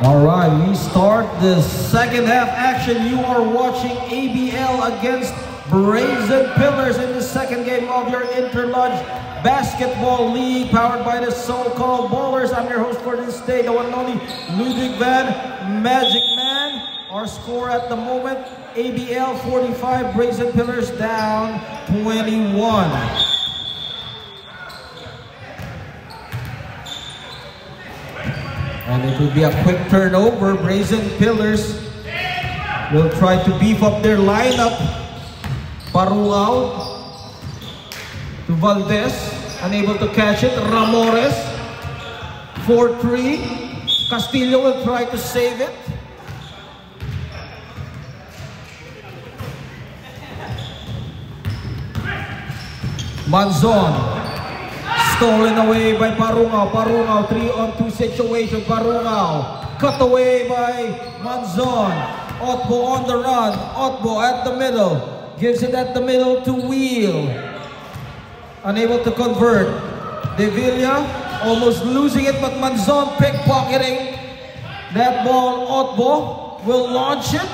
Alright, we start the second half action. You are watching ABL against Brazen Pillars in the second game of your Interlodge Basketball League, powered by the so-called Ballers. I'm your host for this day, the one and only Ludwig Van Magic Man. Our score at the moment, ABL 45, Brazen Pillars down 21. And it will be a quick turnover. Brazen Pillars will try to beef up their lineup. Paruao to Valdez, unable to catch it. Ramores, 4-3. Castillo will try to save it. Manzon, stolen away by Parungao. Parungao, 3-on-2 situation. Parungao, cut away by Manzon. Otbo on the run. Otbo at the middle. Gives it at the middle to Wheel. Unable to convert. De Villa almost losing it, but Manzon pickpocketing that ball. Otbo will launch it.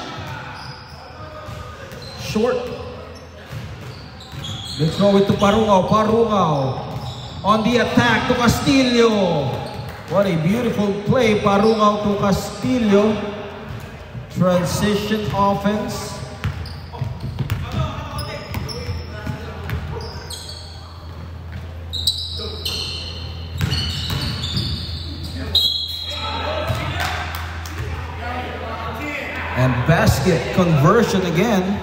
Short. They throw it to Parungao. Parungao on the attack to Castillo. What a beautiful play. Parungao to Castillo. Transition offense. And basket conversion again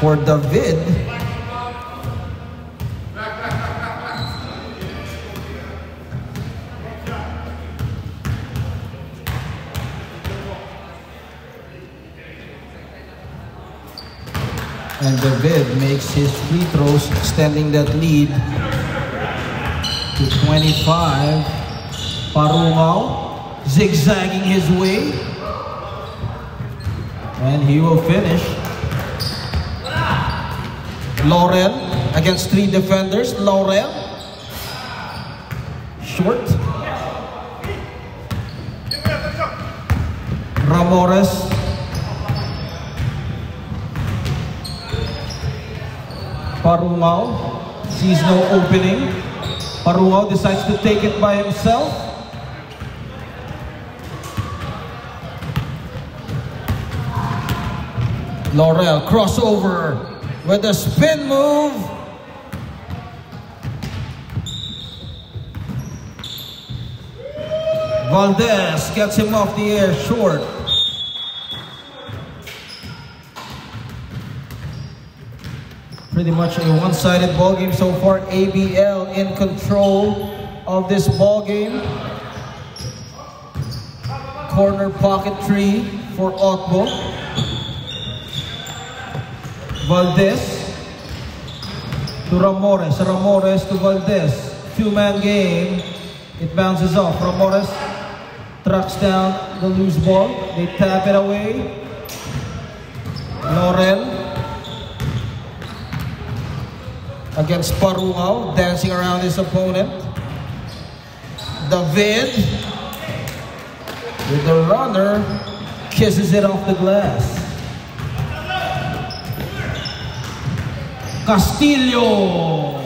for David. And David makes his free throws, extending that lead to 25. Parungao zigzagging his way, and he will finish. Laurel against 3 defenders. Laurel, short. Ramores, Parungao sees no opening. Parungao decides to take it by himself. Laurel crossover with a spin move. Valdez gets him off the air short. Pretty much a one-sided ball game so far. ABL in control of this ball game. Corner pocket tree for Otbo. Valdez to Ramores. Ramores to Valdez. 2-man game. It bounces off. Ramores tracks down the loose ball. They tap it away. Laurel against Parungao, dancing around his opponent. David with the runner, kisses it off the glass. Castillo,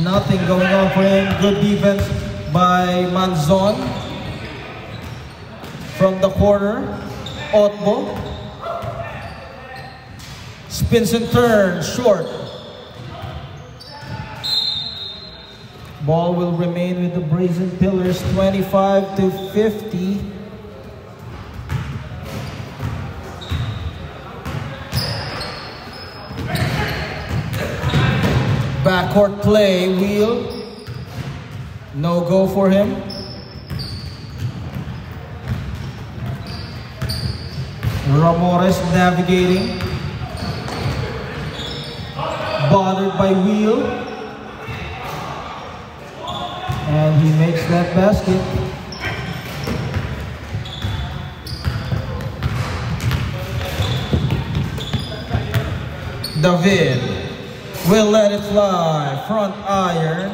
nothing going on for him. Good defense by Manzon. From the corner, Otbo spins and turns, short. Ball will remain with the Brazen Pillars, 25-50. Backcourt play, Wheel. No go for him. Ramores navigating. Bothered by Wheel. And he makes that basket. David will let it fly. Front iron.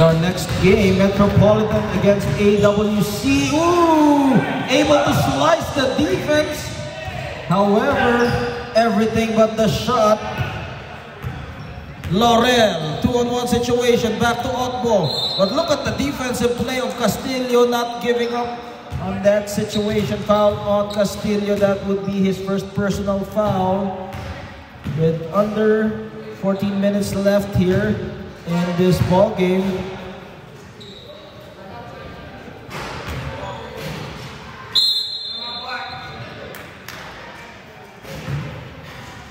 And our next game, Metropolitan against AWC. Ooh! Able to slice the defense. However, everything but the shot. Laurel, 2-on-1 situation, back to Otbo. But look at the defensive play of Castillo, not giving up on that situation. Foul on Castillo, that would be his first personal foul. With under 14 minutes left here in this ball game.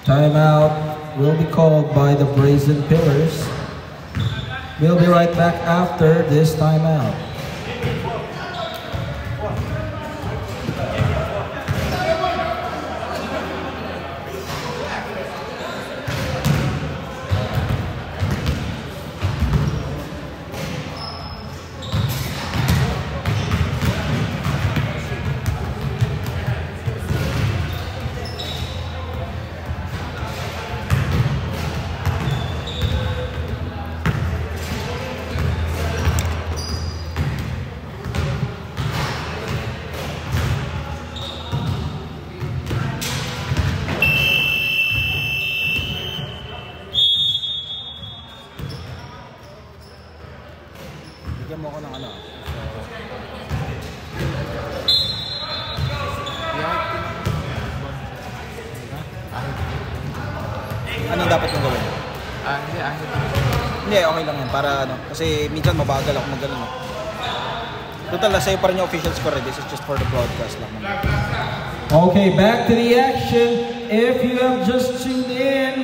Timeout will be called by the Brazen Pillars. We'll be right back after this timeout. Anong dapat mong gawin? Hindi, okay lang yan. Para ano, kasi minsan mabagal ako mag-ano. Total, nasa iyo pa rin yung official score. This is just for the broadcast lang. Okay, back to the action. If you have just tuned in,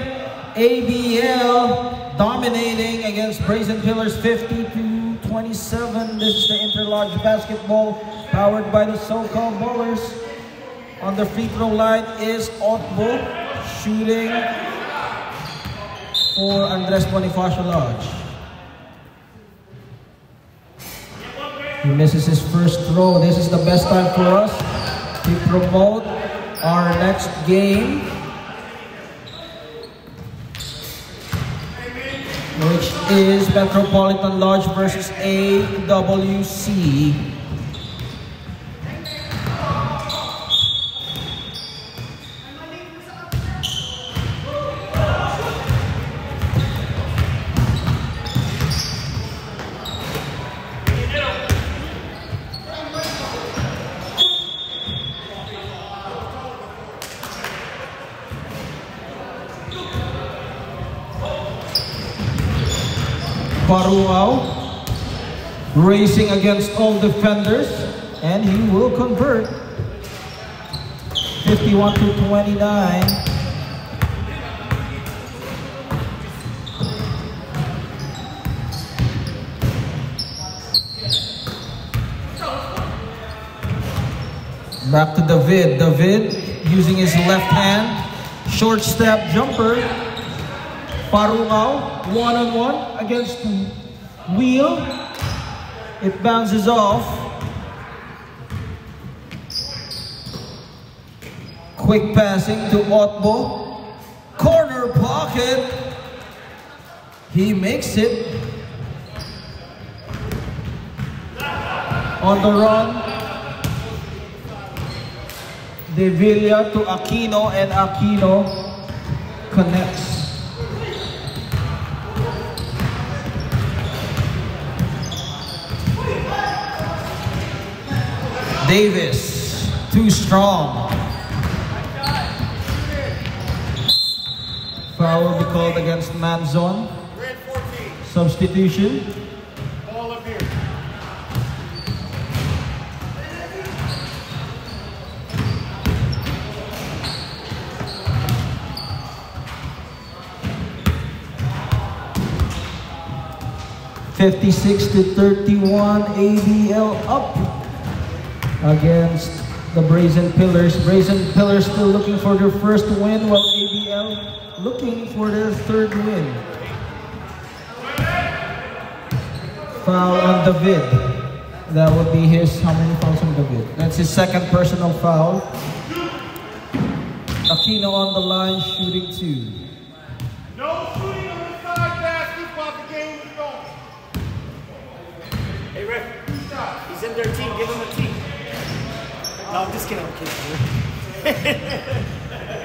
ABL dominating against Brazen Pillars 50-27. This is the Interlodge basketball powered by the SoCal Ballers. On the free throw line is Otbo shooting for Andres Bonifacio Lodge. He misses his first throw. This is the best time for us to promote our next game, which is Metropolitan Lodge versus AWC. Paruao racing against all defenders, and he will convert. 51-29. Back to David. David using his left hand, short step jumper. Paruao, one-on-one against Wheel. It bounces off. Quick passing to Otbo. Corner pocket. He makes it. On the run. De Villa to Aquino, and Aquino connects. Davis, too strong. Foul will be called against Manzon. Substitution. Ball up here. (56-31) ABL up against the Brazen Pillars. Brazen Pillars still looking for their first win, while ABL looking for their third win. Foul on David. That would be his, how many fouls on David? That's his second personal foul. Aquino on the line, shooting 2. No shooting on the side basket while the game is going. their team. Give them a team. No, I'm just kidding. I'm kidding.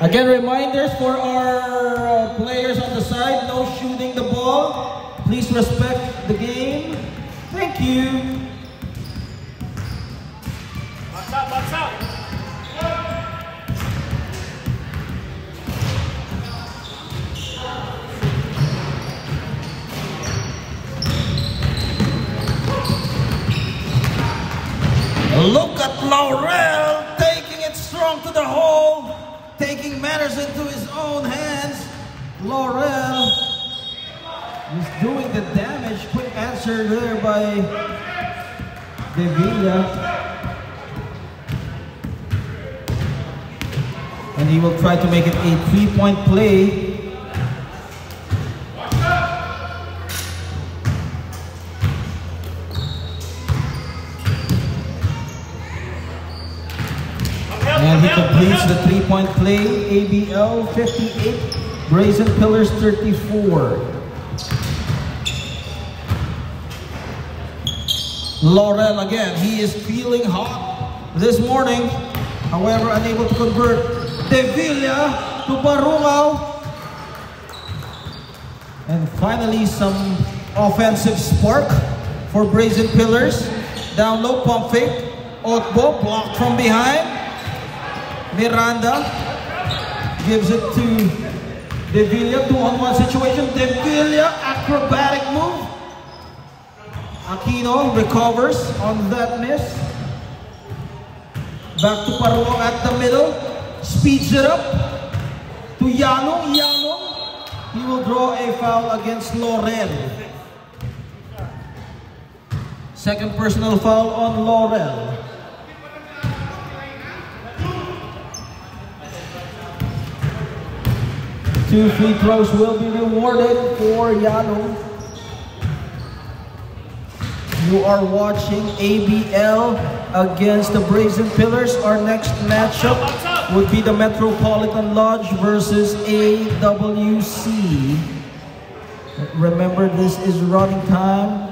Again, reminders for our players on the side. No shooting the ball. Please respect the game. Thank you. Box out, box out. Look at Laurel taking it strong to the hole, taking matters into his own hands. Laurel is doing the damage. Quick answer there by Devilla. And he will try to make it a 3-point play. And he completes the 3-point play. ABL 58, Brazen Pillars 34. Laurel again, he is feeling hot this morning. However, unable to convert. Devilla to Barungao. And finally, some offensive spark for Brazen Pillars. Down low, pump fake. Otbo blocked from behind. Miranda gives it to Devilla, 2-on-1 situation. Devilla, acrobatic move. Aquino recovers on that miss. Back to Paruo at the middle. Speeds it up to Yano. Yano, he will draw a foul against Laurel. Second personal foul on Laurel. 2 free throws will be rewarded for Yano. You are watching ABL against the Brazen Pillars. Our next matchup would be the Metropolitan Lodge versus AWC. Remember, this is running time.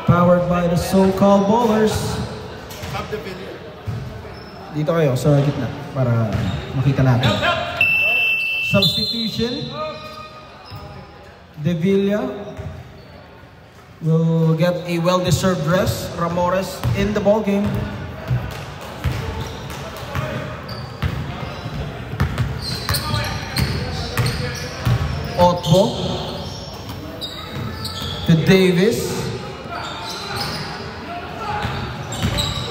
Powered by the so-called bowlers. Dito kayo sa gitna para makita natin. Substitution. Devilla will get a well-deserved rest. Ramores in the ball game. Otbo to Davis.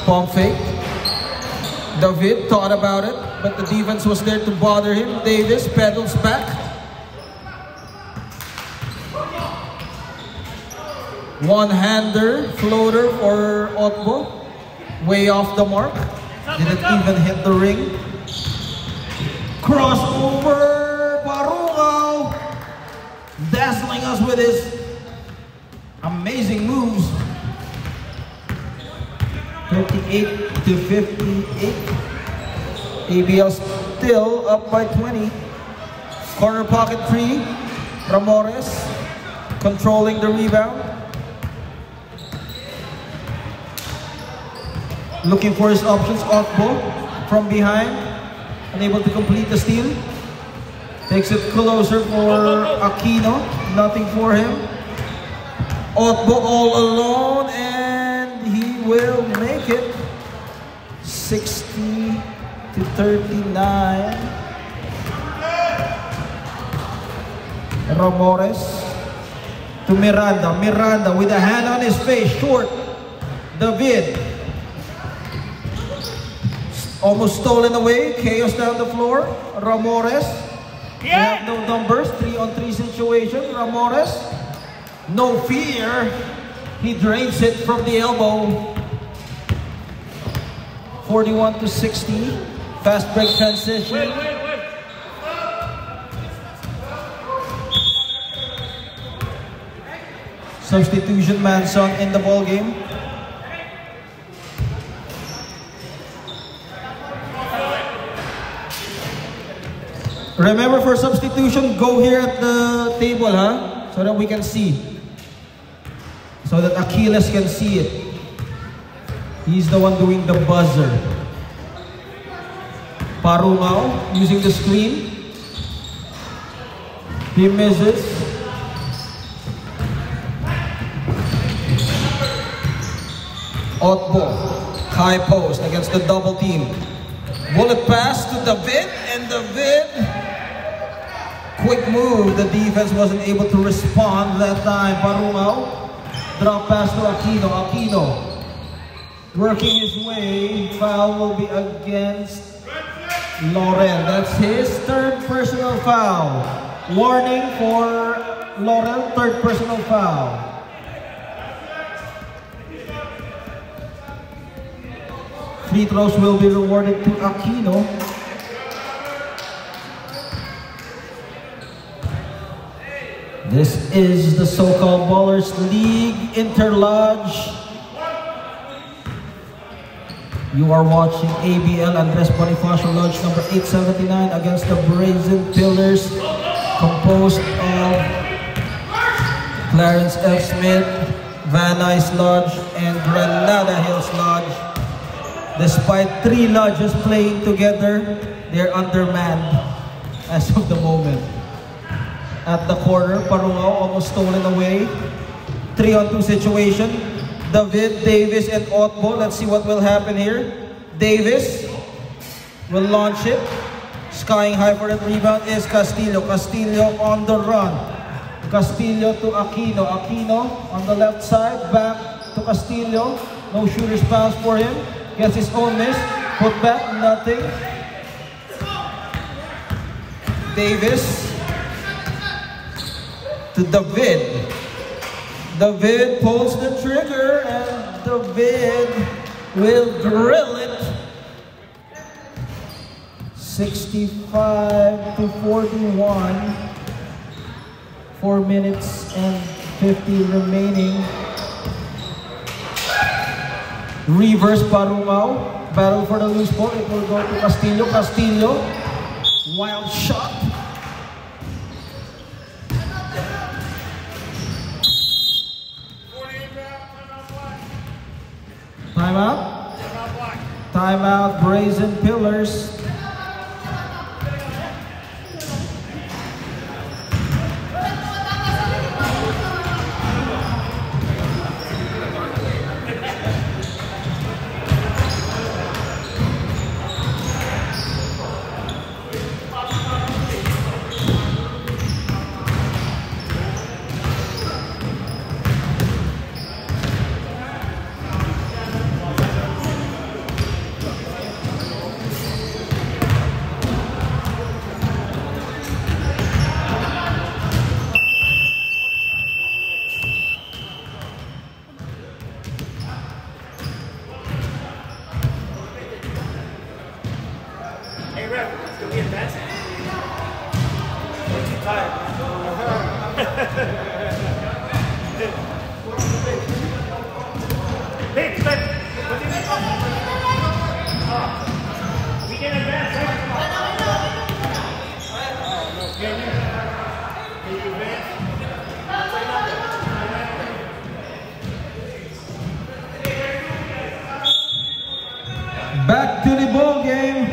Pump fake. David thought about it, but the defense was there to bother him. Davis pedals back. One-hander floater for Otbo. Way off the mark. Didn't even hit the ring. Crossover. Barungao dazzling us with his amazing moves. 58 to 58. ABL still up by 20. Corner pocket 3. Ramores controlling the rebound. Looking for his options. Otbo from behind. Unable to complete the steal. Takes it closer for Aquino. Nothing for him. Otbo all alone, and he will make it. 60 to 39. Ramores to Miranda. Miranda with a hand on his face. Short. David. Almost stolen away. Chaos down the floor. Ramores. They have no numbers. 3-on-3 situation. Ramores. No fear. He drains it from the elbow. 41 to 60. Fast break transition. Wait. Substitution Manson in the ball game. Remember, for substitution, go here at the table, huh? So that we can see. So that Achilles can see it. He's the one doing the buzzer. Parungao using the screen. He misses. Otbo, high post against the double team. Bullet pass to David, and David, quick move. The defense wasn't able to respond that time. Parungao, drop pass to Aquino. Aquino, working his way. Foul will be against Laurel. That's his third personal foul. Warning for Laurel, third personal foul. Free throws will be rewarded to Aquino. This is the so-called Ballers League Interlodge. You are watching ABL Andres Bonifacio Lodge number 879 against the Brazen Pillars, composed of Clarence F. Smith, Van Nuys Lodge, and Granada Hills Lodge. Despite 3 lodges playing together, they're undermanned as of the moment. At the corner, Parungao almost stolen away. 3-on-2 situation. David, Davis, and Otbo. Let's see what will happen here. Davis will launch it. Skying high for that rebound is Castillo. Castillo on the run. Castillo to Aquino. Aquino on the left side. Back to Castillo. No shooter's pass for him. Gets his own miss. Put back, nothing. Davis to David. David pulls the trigger and David will drill it. 65-41. 4 minutes and 50 remaining. Reverse Parungao. Battle for the loose ball. It will go to Castillo. Castillo. Wild shot. Timeout. Timeout, Brazen Pillars. Back to the ball game.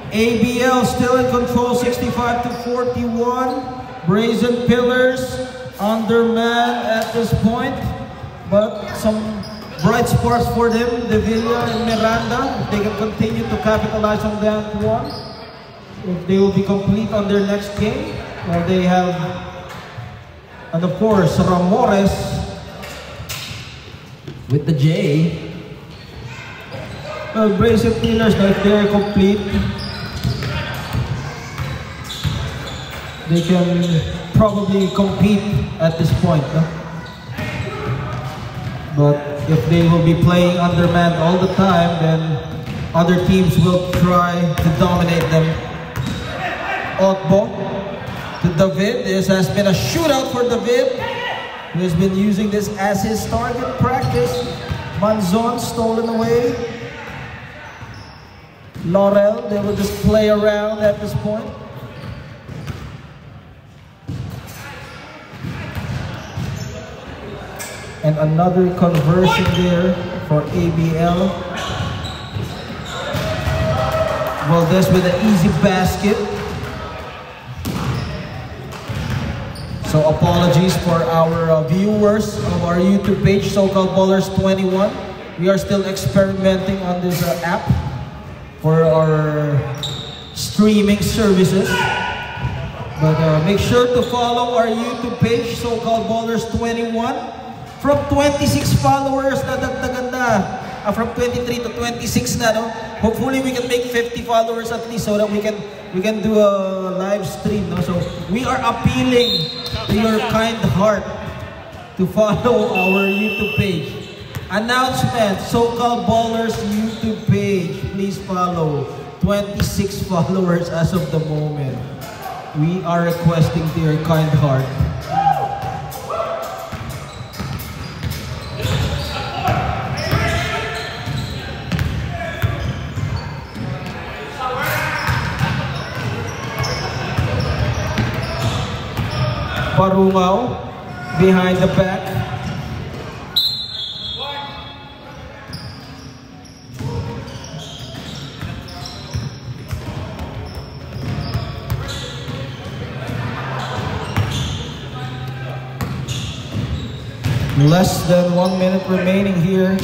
ABL still in control, 65-41. Brazen Pillars undermanned at this point, but some bright sparks for them. De Villa and Miranda, if they can continue to capitalize on that one, if they will be complete on their next game. Well, they have, and of course, Ramores with the J. Well, Brazen Pillars, if they're complete, they can probably compete at this point. No? But if they will be playing undermanned all the time, then other teams will try to dominate them. Otbo to David. This has been a shootout for David, who has been using this as his target practice. Manzon stolen away. Laurel, they will just play around at this point. And another conversion there for ABL. Valdez with an easy basket. So apologies for our viewers of our YouTube page, SoCal Ballers 21. We are still experimenting on this app for our streaming services. But make sure to follow our YouTube page, SoCal Ballers 21. From 26 followers, nadagdagan na. From 23 to 26 na, no? Hopefully we can make 50 followers at least so that we can do a live stream, no? So we are appealing to your kind heart to follow our YouTube page. Announcement, SoCal Ballers YouTube page. Please follow. 26 followers as of the moment. We are requesting to your kind heart. Parungao behind the back. Less than 1 minute remaining here.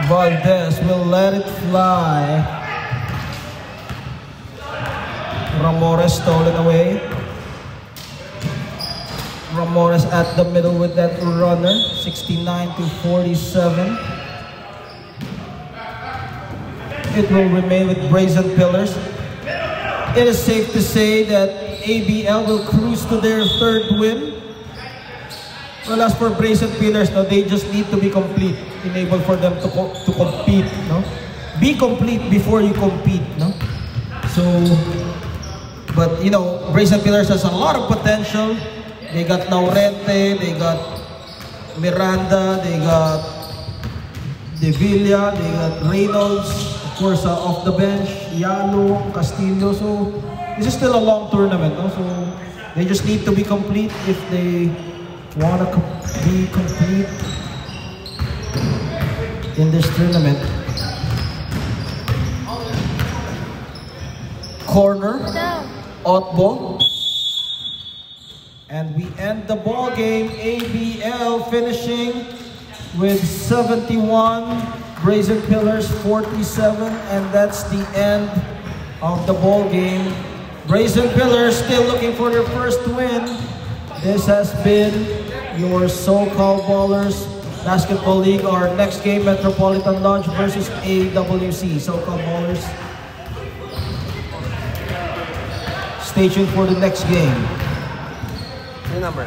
Valdez will let it fly. Ramores stolen away. Ramores at the middle with that runner, 69 to 47. It will remain with Brazen Pillars. It is safe to say that ABL will cruise to their third win. Well, as for Brazen Pillars, no, they just need to be complete, enable for them to compete. No, be complete before you compete. No, so, but you know, Brazen Pillars has a lot of potential. They got Laurente, they got Miranda, they got De Villa, they got Reynolds, of course, off the bench, Yalo, Castillo. So this is still a long tournament, no? So they just need to be complete if they want to be complete in this tournament. Corner, Otbo. And we end the ball game. ABL finishing with 71, Brazen Pillars 47, and that's the end of the ball game. Brazen Pillars still looking for their first win. This has been your SoCal Ballers Basketball League. Our next game, Metropolitan Lodge versus AWC. SoCal Ballers, stay tuned for the next game. Number